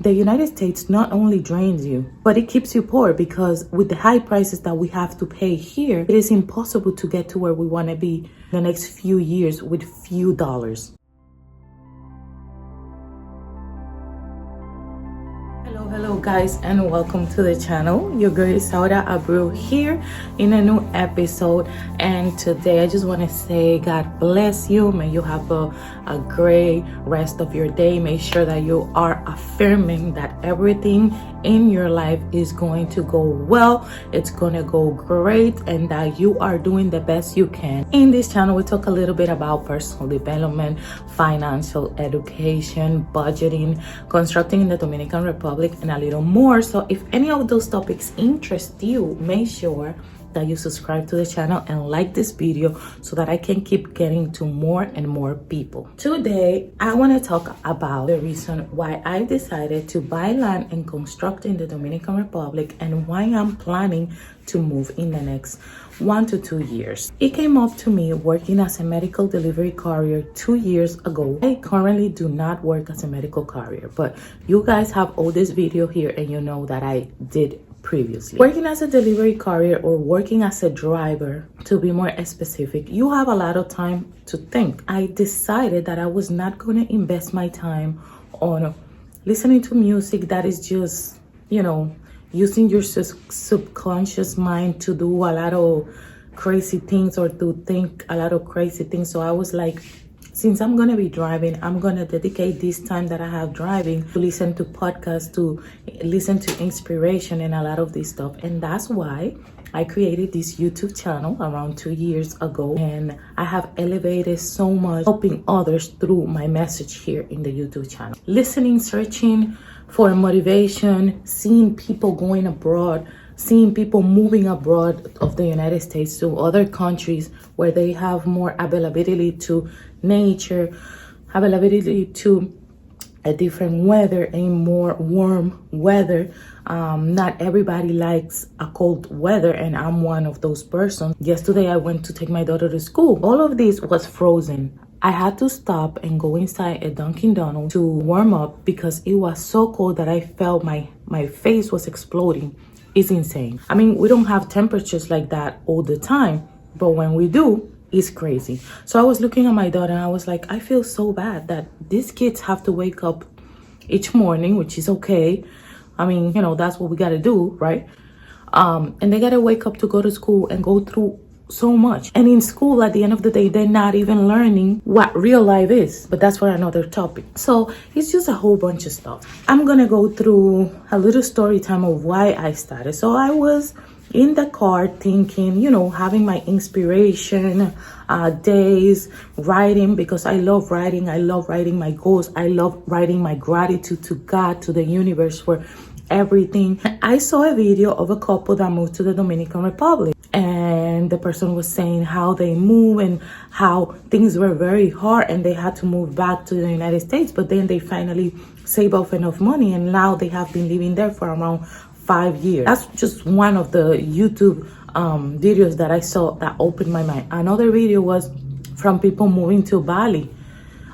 The United States not only drains you, but it keeps you poor, because with the high prices that we have to pay here, it is impossible to get to where we want to be the next few years with few dollars. Hello guys, and welcome to the channel. Your girl Sauda Abreu here in a new episode, and today I just want to say God bless you. May you have a great rest of your day. Make sure that you are affirming that everything in your life is going to go well, it's going to go great, and that you are doing the best you can. In this channel we talk a little bit about personal development, financial education, budgeting, constructing in the Dominican Republic, and a little more. So if any of those topics interest you, make sure that you subscribe to the channel and like this video so that I can keep getting to more and more people. Today I want to talk about the reason why I decided to buy land and construct in the Dominican Republic, and why I'm planning to move in the next 1 to 2 years. It came up to me working as a medical delivery courier 2 years ago. I currently do not work as a medical courier, but you guys have all this video here and you know that I did previously. Working as a delivery courier, or working as a driver to be more specific, you have a lot of time to think. I decided that I was not going to invest my time on listening to music that is just, using your subconscious mind to do a lot of crazy things or to think a lot of crazy things. So I was like, since I'm going to be driving, I'm going to dedicate this time that I have driving to listen to podcasts, to listen to inspiration and a lot of this stuff. And that's why I created this YouTube channel around 2 years ago. And I have elevated so much, helping others through my message here in the YouTube channel. Listening, searching for motivation, seeing people going abroad, seeing people moving abroad of the United States to other countries where they have more availability to nature, availability to a different weather, a more warm weather. Not everybody likes a cold weather, and I'm one of those persons. Yesterday I went to take my daughter to school. All of this was frozen. I had to stop and go inside a Dunkin' Donuts to warm up because it was so cold that I felt my face was exploding. It's insane. I mean, we don't have temperatures like that all the time, but when we do, it's crazy. So I was looking at my daughter and I was like, I feel so bad that these kids have to wake up each morning, which is okay. I mean, that's what we got to do, right? And they got to wake up to go to school and go through so much. And in school, at the end of the day, they're not even learning what real life is. But that's for another topic. So it's just a whole bunch of stuff. I'm gonna go through a little story time of why I started. So I was in the car thinking, having my inspiration days, writing, because I love writing. I love writing my goals. I love writing my gratitude to God, to the universe for everything. I saw a video of a couple that moved to the Dominican Republic, and the person was saying how they move and how things were very hard and they had to move back to the United States, but then they finally save up enough money and now they have been living there for around 5 years. That's just one of the YouTube videos that I saw that opened my mind. Another video was from people moving to Bali,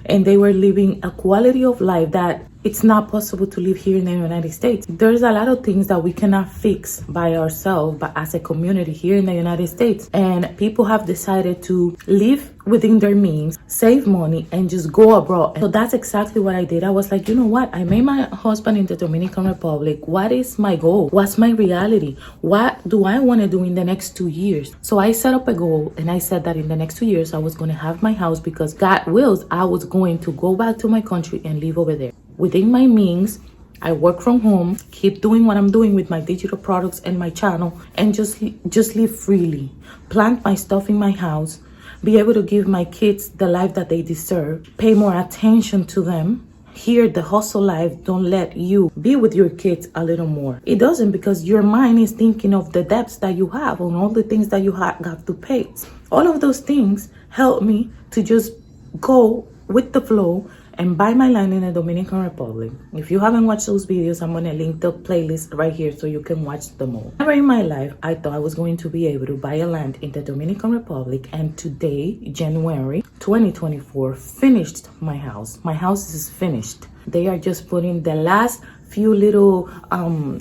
and they were living a quality of life that it's not possible to live here in the United States. There's a lot of things that we cannot fix by ourselves, but as a community here in the United States. And people have decided to live within their means, save money, and just go abroad. So that's exactly what I did. I was like, you know what? I met my husband in the Dominican Republic. What is my goal? What's my reality? What do I want to do in the next 2 years? So I set up a goal, and I said that in the next 2 years, I was going to have my house, because God wills, I was going to go back to my country and live over there. Within my means, I work from home, keep doing what I'm doing with my digital products and my channel, and just live freely. Plant my stuff in my house, be able to give my kids the life that they deserve, pay more attention to them. Here, the hustle life don't let you be with your kids a little more. It doesn't, because your mind is thinking of the debts that you have and all the things that you have to pay. All of those things help me to just go with the flow and buy my land in the Dominican Republic. If you haven't watched those videos, I'm gonna link the playlist right here so you can watch them all. Never in my life, I thought I was going to be able to buy a land in the Dominican Republic, and today, January 2024, finished my house. My house is finished. They are just putting the last few little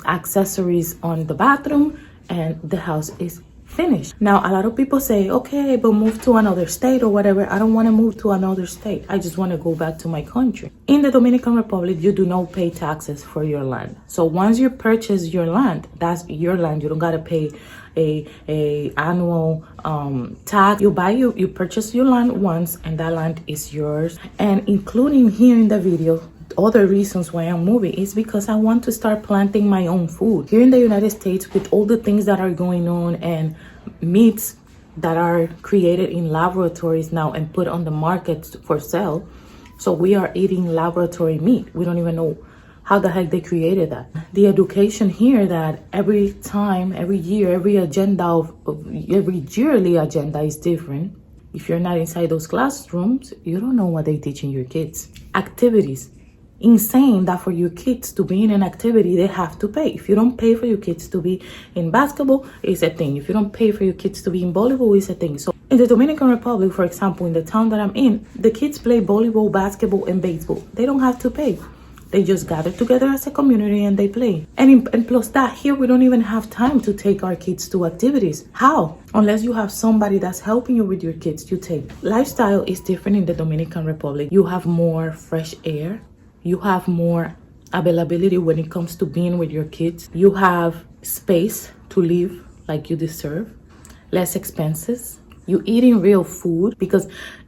accessories on the bathroom, and the house is finished. Now, a lot of people say, okay, but move to another state or whatever. I don't want to move to another state. I just want to go back to my country. In the Dominican Republic, you do not pay taxes for your land. So once you purchase your land, that's your land. You don't got to pay a annual tax. You purchase your land once, and that land is yours. And including here in the video, other reasons why I'm moving is because I want to start planting my own food. Here in the United States, with all the things that are going on and meats that are created in laboratories now and put on the market for sale, so we are eating laboratory meat. We don't even know how the heck they created that. The education here that every time, every year, every yearly agenda is different. If you're not inside those classrooms, you don't know what they teaching your kids. Activities. Insane that for your kids to be in an activity, they have to pay. If you don't pay for your kids to be in basketball, it's a thing. If you don't pay for your kids to be in volleyball, it's a thing. So in the Dominican Republic, for example, in the town that I'm in, the kids play volleyball, basketball, and baseball. They don't have to pay. They just gather together as a community and they play. And plus that, here we don't even have time to take our kids to activities. How? Unless you have somebody that's helping you with your kids, you take. Lifestyle is different in the Dominican Republic. You have more fresh air. You have more availability when it comes to being with your kids. You have space to live like you deserve. Less expenses. You eating real food, because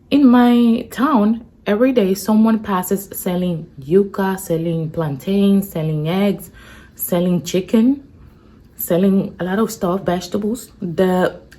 in my town, every day someone passes selling yuca, selling plantains, selling eggs, selling chicken, selling a lot of stuff, vegetables.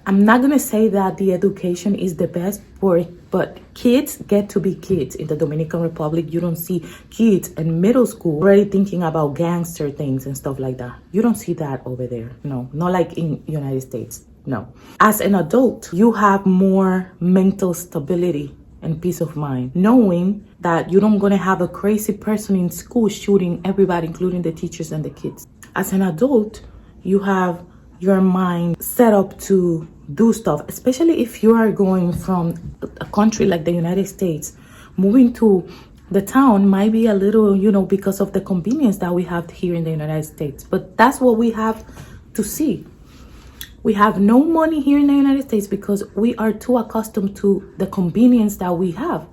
I'm not gonna say that the education is the best for it, but kids get to be kids. In the Dominican Republic, you don't see kids in middle school already thinking about gangster things and stuff like that. You don't see that over there. No, not like in United States. No. As an adult, you have more mental stability and peace of mind, knowing that you don't gonna have a crazy person in school shooting everybody, including the teachers and the kids. As an adult, you have your mind set up to do stuff, especially if you are going from a country like the United States. Moving to the town might be a little, because of the convenience that we have here in the United States, but that's what we have to see. We have no money here in the United States because we are too accustomed to the convenience that we have.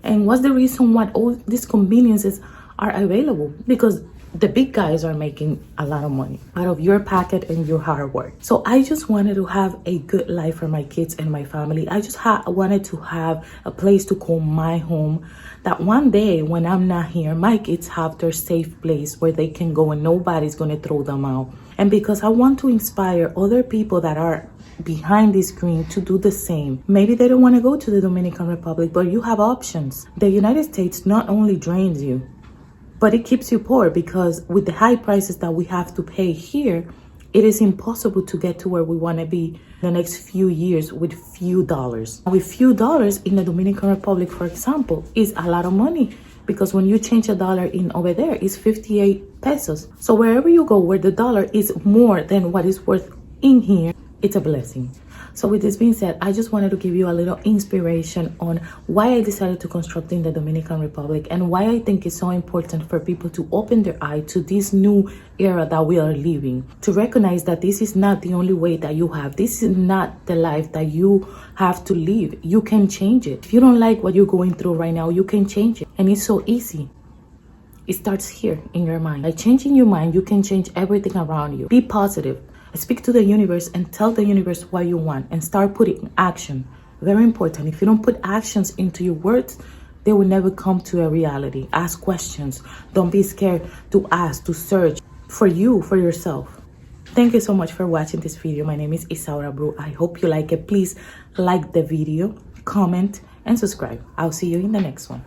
And what's the reason why all these conveniences are available? Because the big guys are making a lot of money out of your pocket and your hard work. So I just wanted to have a good life for my kids and my family. I just wanted to have a place to call my home, that one day when I'm not here, my kids have their safe place where they can go and nobody's going to throw them out. And because I want to inspire other people that are behind the screen to do the same. Maybe they don't want to go to the Dominican Republic, but you have options. The United States not only drains you, but it keeps you poor, because with the high prices that we have to pay here, it is impossible to get to where we want to be in the next few years with few dollars. With few dollars in the Dominican Republic, for example, is a lot of money, because when you change a dollar in over there, it's 58 pesos. So wherever you go, where the dollar is more than what is worth in here, it's a blessing. So with this being said, I just wanted to give you a little inspiration on why I decided to construct in the Dominican Republic and why I think it's so important for people to open their eye to this new era that we are living, to recognize that this is not the only way that you have. This is not the life that you have to live. You can change it. If you don't like what you're going through right now, you can change it. And it's so easy. It starts here in your mind. By changing your mind, you can change everything around you. Be positive. Speak to the universe and tell the universe what you want and start putting action. Very important. If you don't put actions into your words, they will never come to a reality. Ask questions. Don't be scared to ask, to search for you, for yourself. Thank you so much for watching this video. My name is Isaura Bru. I hope you like it. Please like the video, comment, and subscribe. I'll see you in the next one.